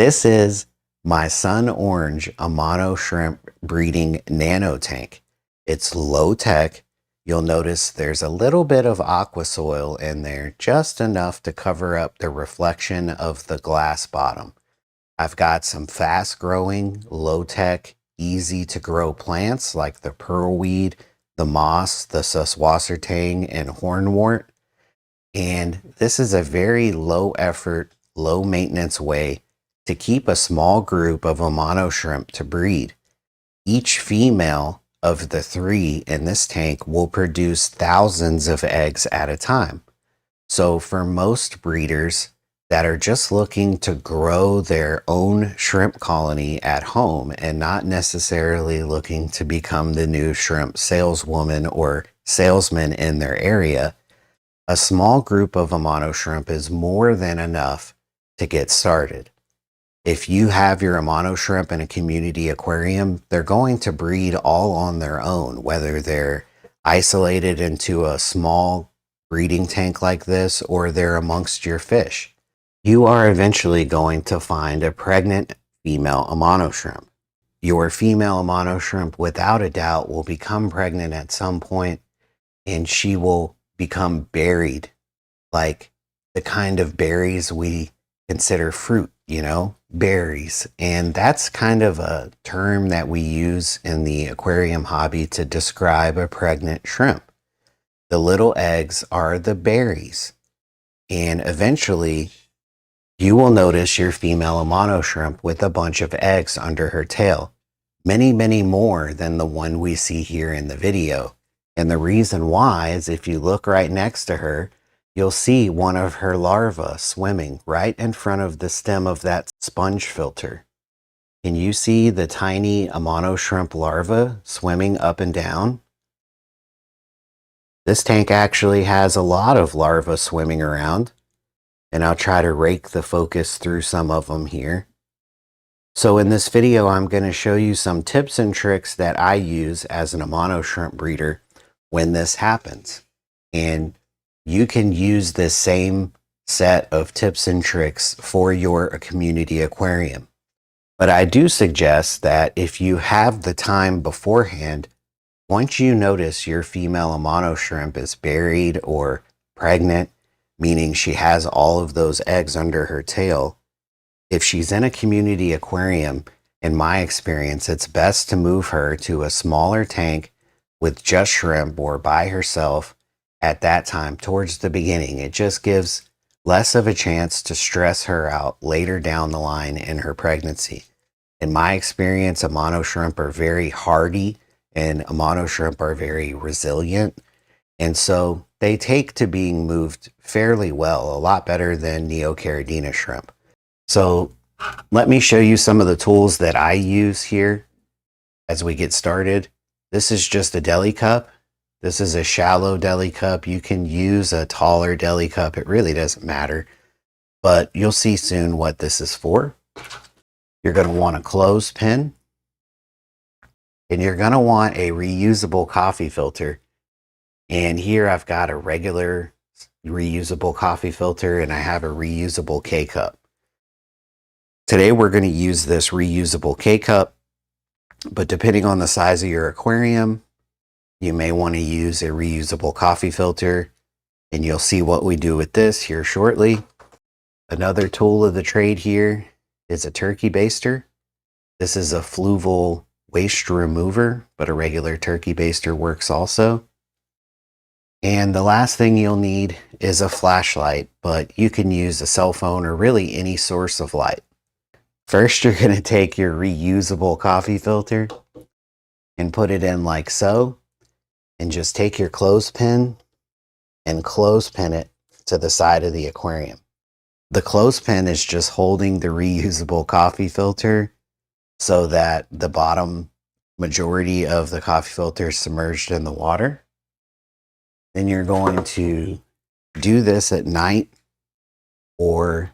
This is my Sun Orange Amano Shrimp breeding nano tank. It's low tech. You'll notice there's a little bit of aqua soil in there, just enough to cover up the reflection of the glass bottom. I've got some fast growing, low tech, easy to grow plants like the pearlweed, the moss, the Saltwater tang, and hornwort. And this is a very low effort, low maintenance way to keep a small group of Amano shrimp to breed. Each female of the 3 in this tank will produce thousands of eggs at a time. So for most breeders that are just looking to grow their own shrimp colony at home and not necessarily looking to become the new shrimp saleswoman or salesman in their area, a small group of Amano shrimp is more than enough to get started. If you have your Amano shrimp in a community aquarium, they're going to breed all on their own, whether they're isolated into a small breeding tank like this or they're amongst your fish. You are eventually going to find a pregnant female Amano shrimp. Your female Amano shrimp, without a doubt, will become pregnant at some point, and she will become berried, like the kind of berries we consider fruit, berries. And that's kind of a term that we use in the aquarium hobby to describe a pregnant shrimp. The little eggs are the berries. And eventually you will notice your female Amano shrimp with a bunch of eggs under her tail. Many, many more than the one we see here in the video. And the reason why is if you look right next to her, you'll see one of her larvae swimming right in front of the stem of that sponge filter. Can you see the tiny Amano shrimp larva swimming up and down? This tank actually has a lot of larvae swimming around, and I'll try to rake the focus through some of them here. So in this video, I'm going to show you some tips and tricks that I use as an Amano shrimp breeder when this happens. And you can use this same set of tips and tricks for your community aquarium. But I do suggest that if you have the time beforehand, once you notice your female Amano shrimp is berried or pregnant, meaning she has all of those eggs under her tail, if she's in a community aquarium, in my experience, it's best to move her to a smaller tank with just shrimp or by herself at that time towards the beginning. It just gives less of a chance to stress her out later down the line in her pregnancy. In my experience, Amano shrimp are very hardy and Amano shrimp are very resilient. And so they take to being moved fairly well, a lot better than Neocaridina shrimp. So let me show you some of the tools that I use here as we get started. This is just a deli cup. This is a shallow deli cup. You can use a taller deli cup. It really doesn't matter, but you'll see soon what this is for. You're going to want a clothespin, and you're going to want a reusable coffee filter. And here I've got a regular reusable coffee filter, and I have a reusable K-cup. Today we're going to use this reusable K-cup, but depending on the size of your aquarium, you may want to use a reusable coffee filter, and you'll see what we do with this here shortly. Another tool of the trade here is a turkey baster. This is a fluval waste remover, but a regular turkey baster works also. And the last thing you'll need is a flashlight, but you can use a cell phone or really any source of light. First, you're going to take your reusable coffee filter and put it in like so. And just take your clothespin and clothespin it to the side of the aquarium. The clothespin is just holding the reusable coffee filter so that the bottom majority of the coffee filter is submerged in the water. Then you're going to do this at night or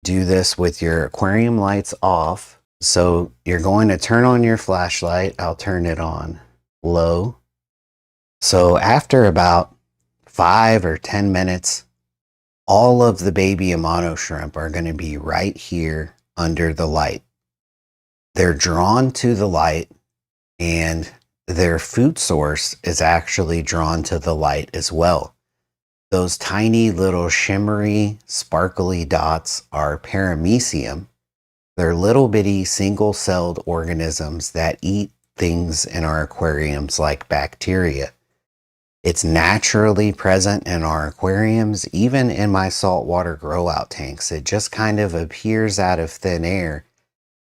do this with your aquarium lights off. So you're going to turn on your flashlight. I'll turn it on low. So after about 5 or 10 minutes, all of the baby Amano shrimp are going to be right here under the light. They're drawn to the light, and their food source is actually drawn to the light as well. Those tiny little shimmery, sparkly dots are Paramecium. They're little bitty single-celled organisms that eat things in our aquariums like bacteria. It's naturally present in our aquariums, even in my saltwater grow-out tanks. It just kind of appears out of thin air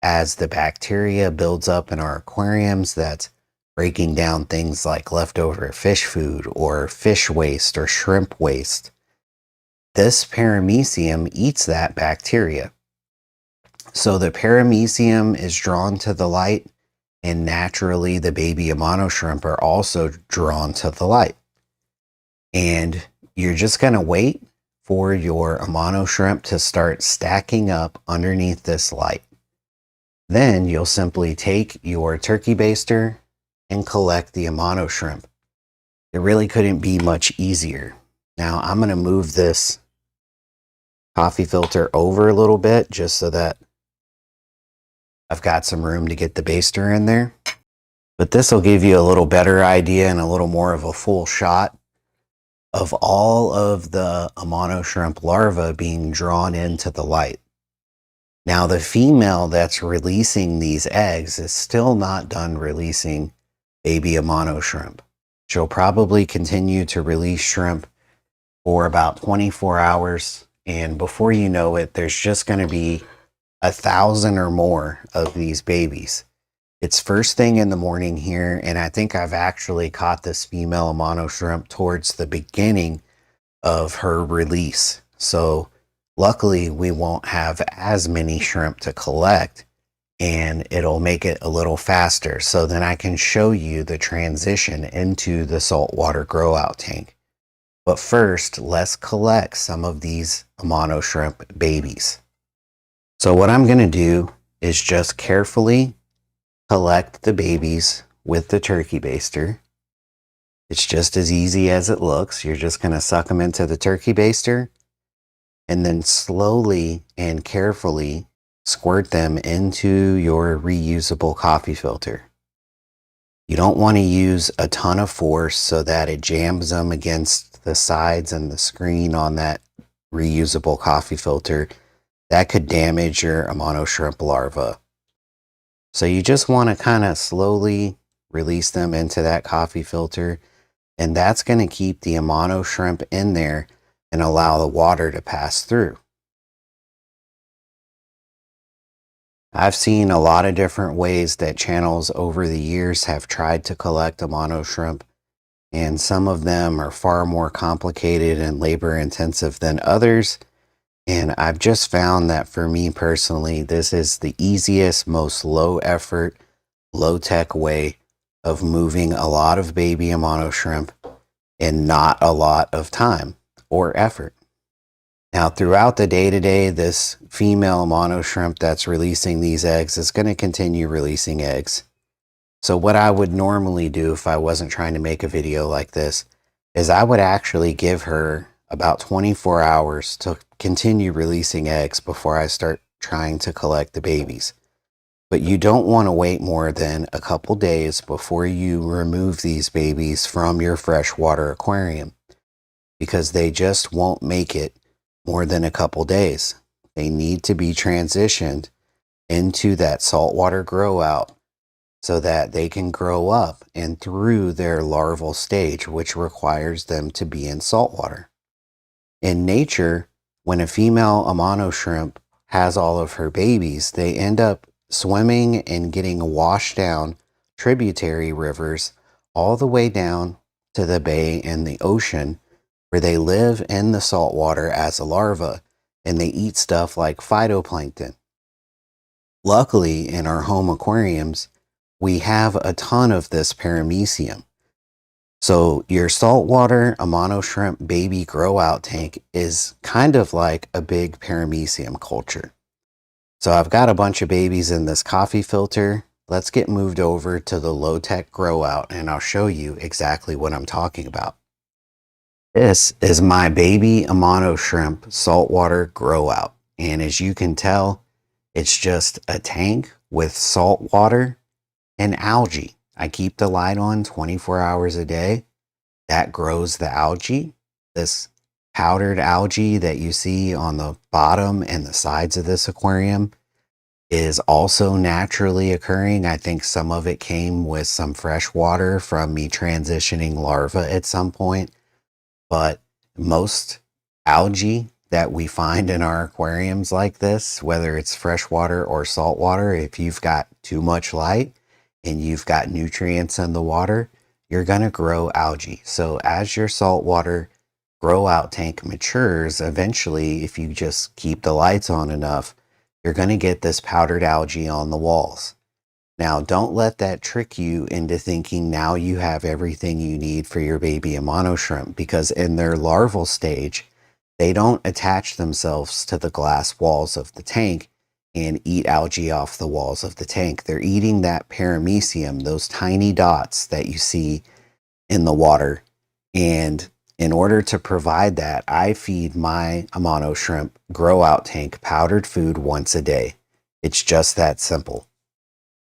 as the bacteria builds up in our aquariums that's breaking down things like leftover fish food or fish waste or shrimp waste. This Paramecium eats that bacteria. So the Paramecium is drawn to the light, and naturally the baby Amano shrimp are also drawn to the light. And you're just going to wait for your Amano shrimp to start stacking up underneath this light. Then you'll simply take your turkey baster and collect the Amano shrimp. It really couldn't be much easier. Now I'm going to move this coffee filter over a little bit just so that I've got some room to get the baster in there. But this will give you a little better idea and a little more of a full shot of all of the Amano shrimp larvae being drawn into the light. Now the female that's releasing these eggs is still not done releasing baby Amano shrimp. She'll probably continue to release shrimp for about 24 hours. And before you know it, there's just going to be 1,000 or more of these babies. It's first thing in the morning here, and I think I've actually caught this female Amano shrimp towards the beginning of her release. So luckily we won't have as many shrimp to collect, and it'll make it a little faster. So then I can show you the transition into the saltwater grow out tank. But first, let's collect some of these Amano shrimp babies. So what I'm going to do is just carefully collect the babies with the turkey baster. It's just as easy as it looks. You're just going to suck them into the turkey baster and then slowly and carefully squirt them into your reusable coffee filter. You don't want to use a ton of force so that it jams them against the sides and the screen on that reusable coffee filter. That could damage your Amano shrimp larva. So you just want to kind of slowly release them into that coffee filter, and that's going to keep the Amano shrimp in there and allow the water to pass through. I've seen a lot of different ways that channels over the years have tried to collect Amano shrimp, and some of them are far more complicated and labor intensive than others. And I've just found that for me personally, this is the easiest, most low effort, low tech way of moving a lot of baby Amano shrimp in not a lot of time or effort. Now throughout the day-to-day, this female Amano shrimp that's releasing these eggs is going to continue releasing eggs. So what I would normally do if I wasn't trying to make a video like this is I would actually give her about 24 hours to continue releasing eggs before I start trying to collect the babies. But you don't want to wait more than a couple days before you remove these babies from your freshwater aquarium, because they just won't make it more than a couple days. They need to be transitioned into that saltwater grow out so that they can grow up and through their larval stage, which requires them to be in saltwater. In nature, when a female Amano shrimp has all of her babies, they end up swimming and getting washed down tributary rivers all the way down to the bay and the ocean, where they live in the saltwater as a larva, and they eat stuff like phytoplankton. Luckily, in our home aquariums, we have a ton of this Paramecium. So your saltwater Amano shrimp baby grow out tank is kind of like a big Paramecium culture. So I've got a bunch of babies in this coffee filter. Let's get moved over to the low tech grow out and I'll show you exactly what I'm talking about. This is my baby Amano shrimp saltwater grow out. And as you can tell, It's just a tank with salt water and algae. I keep the light on 24 hours a day. That grows the algae. This powdered algae that you see on the bottom and the sides of this aquarium is also naturally occurring. I think some of it came with some fresh water from me transitioning larvae at some point, but most algae that we find in our aquariums like this, whether it's freshwater or saltwater, if you've got too much light and you've got nutrients in the water, you're going to grow algae. So as your saltwater grow out tank matures, eventually, if you just keep the lights on enough, you're going to get this powdered algae on the walls. Now, don't let that trick you into thinking now you have everything you need for your baby Amano shrimp, because in their larval stage, they don't attach themselves to the glass walls of the tank and eat algae off the walls of the tank. They're eating that paramecium, those tiny dots that you see in the water. And in order to provide that, I feed my Amano shrimp grow out tank powdered food once a day. It's just that simple.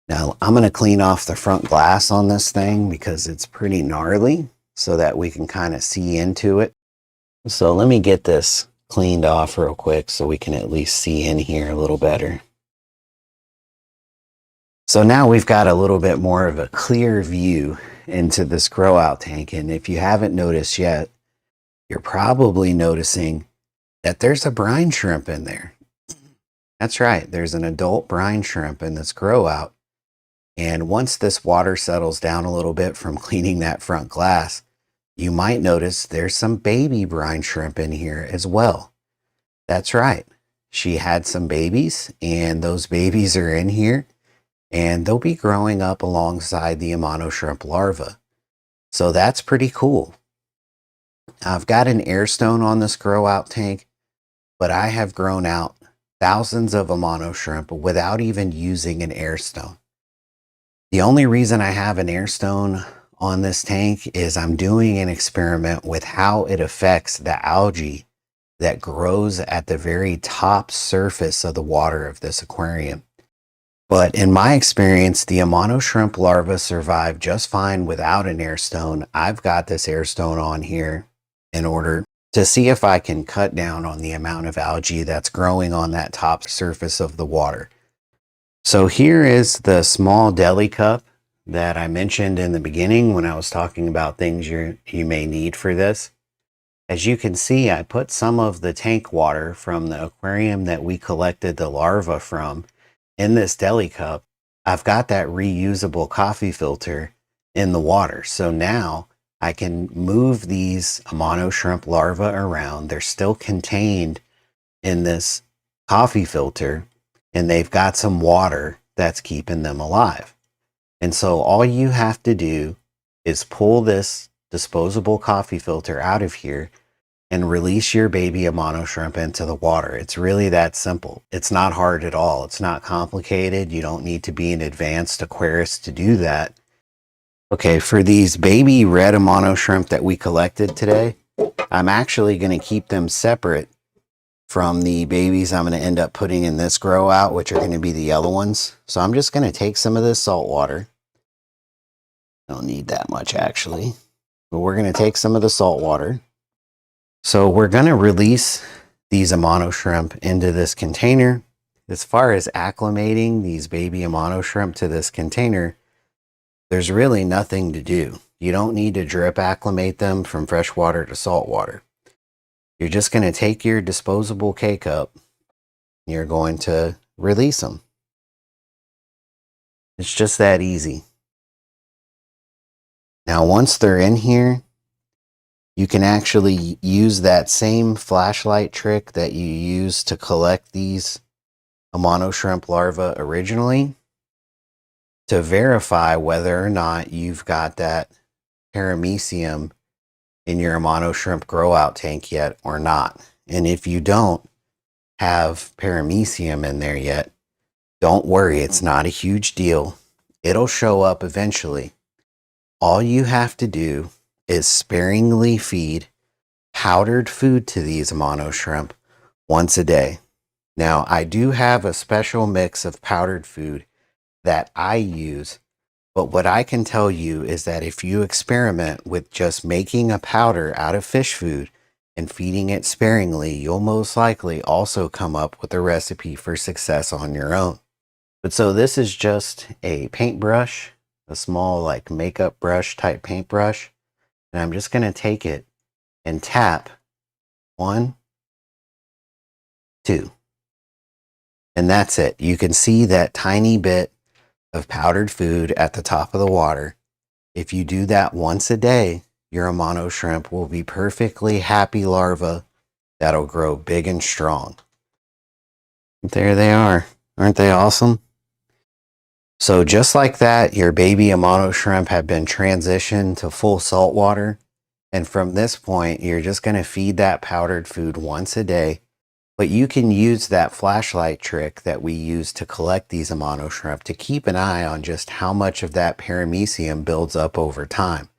Now I'm going to clean off the front glass on this thing because it's pretty gnarly, so that we can kind of see into it. So let me get this cleaned off real quick so we can at least see in here a little better. So now we've got a little bit more of a clear view into this grow out tank. And if you haven't noticed yet, you're probably noticing that there's a brine shrimp in there. That's right, there's an adult brine shrimp in this grow out. And once this water settles down a little bit from cleaning that front glass, you might notice there's some baby brine shrimp in here as well. That's right, she had some babies, and those babies are in here, and they'll be growing up alongside the Amano shrimp larva. So that's pretty cool. I've got an Airstone on this grow out tank, but I have grown out thousands of Amano shrimp without even using an Airstone. The only reason I have an Airstone on this tank is I'm doing an experiment with how it affects the algae that grows at the very top surface of the water of this aquarium. But in my experience, the Amano shrimp larvae survive just fine without an Airstone. I've got this Airstone on here in order to see if I can cut down on the amount of algae that's growing on that top surface of the water. So here is the small deli cup that I mentioned in the beginning when I was talking about things you may need for this. As you can see, I put some of the tank water from the aquarium that we collected the larvae from in this deli cup. I've got that reusable coffee filter in the water. So now I can move these Amano shrimp larvae around. They're still contained in this coffee filter, and they've got some water that's keeping them alive. And so all you have to do is pull this disposable coffee filter out of here and release your baby Amano shrimp into the water. It's really that simple. It's not hard at all. It's not complicated. You don't need to be an advanced aquarist to do that. Okay, for these baby red Amano shrimp that we collected today, I'm actually going to keep them separate from the babies I'm going to end up putting in this grow out, which are going to be the yellow ones. So I'm just going to take some of this salt water. I don't need that much actually, but we're going to take some of the salt water. So we're going to release these Amano shrimp into this container. As far as acclimating these baby Amano shrimp to this container, there's really nothing to do. You don't need to drip acclimate them from freshwater to saltwater. You're just going to take your disposable K-cup. You're going to release them. It's just that easy. Now, once they're in here, you can actually use that same flashlight trick that you used to collect these Amano shrimp larvae originally to verify whether or not you've got that Paramecium in your Amano shrimp grow out tank yet or not. And if you don't have Paramecium in there yet, don't worry, it's not a huge deal. It'll show up eventually. All you have to do is sparingly feed powdered food to these Amano shrimp once a day. Now, I do have a special mix of powdered food that I use, but what I can tell you is that if you experiment with just making a powder out of fish food and feeding it sparingly, you'll most likely also come up with a recipe for success on your own. But so this is just a paintbrush, a small like makeup brush type paintbrush, and I'm just going to take it and tap 1, 2. And that's it. You can see that tiny bit of powdered food at the top of the water. If you do that once a day, your Amano shrimp will be perfectly happy larvae that'll grow big and strong. There they are. Aren't they awesome? So just like that, your baby Amano shrimp have been transitioned to full saltwater. And from this point, you're just going to feed that powdered food once a day. But you can use that flashlight trick that we use to collect these Amano shrimp to keep an eye on just how much of that paramecium builds up over time.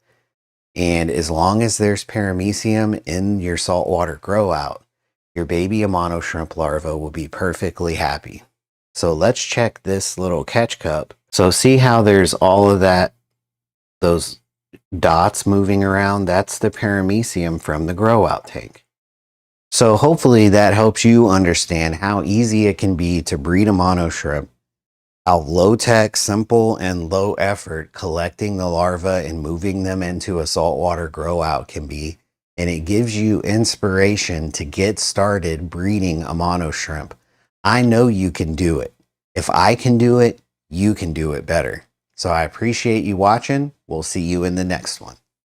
And as long as there's paramecium in your saltwater grow out, your baby Amano shrimp larva will be perfectly happy. So let's check this little catch cup. So see how there's all of that, those dots moving around? That's the paramecium from the grow out tank. So hopefully that helps you understand how easy it can be to breed Amano shrimp, how low-tech, simple, and low-effort collecting the larvae and moving them into a saltwater grow-out can be, and it gives you inspiration to get started breeding Amano shrimp. I know you can do it. If I can do it, you can do it better. So I appreciate you watching. We'll see you in the next one.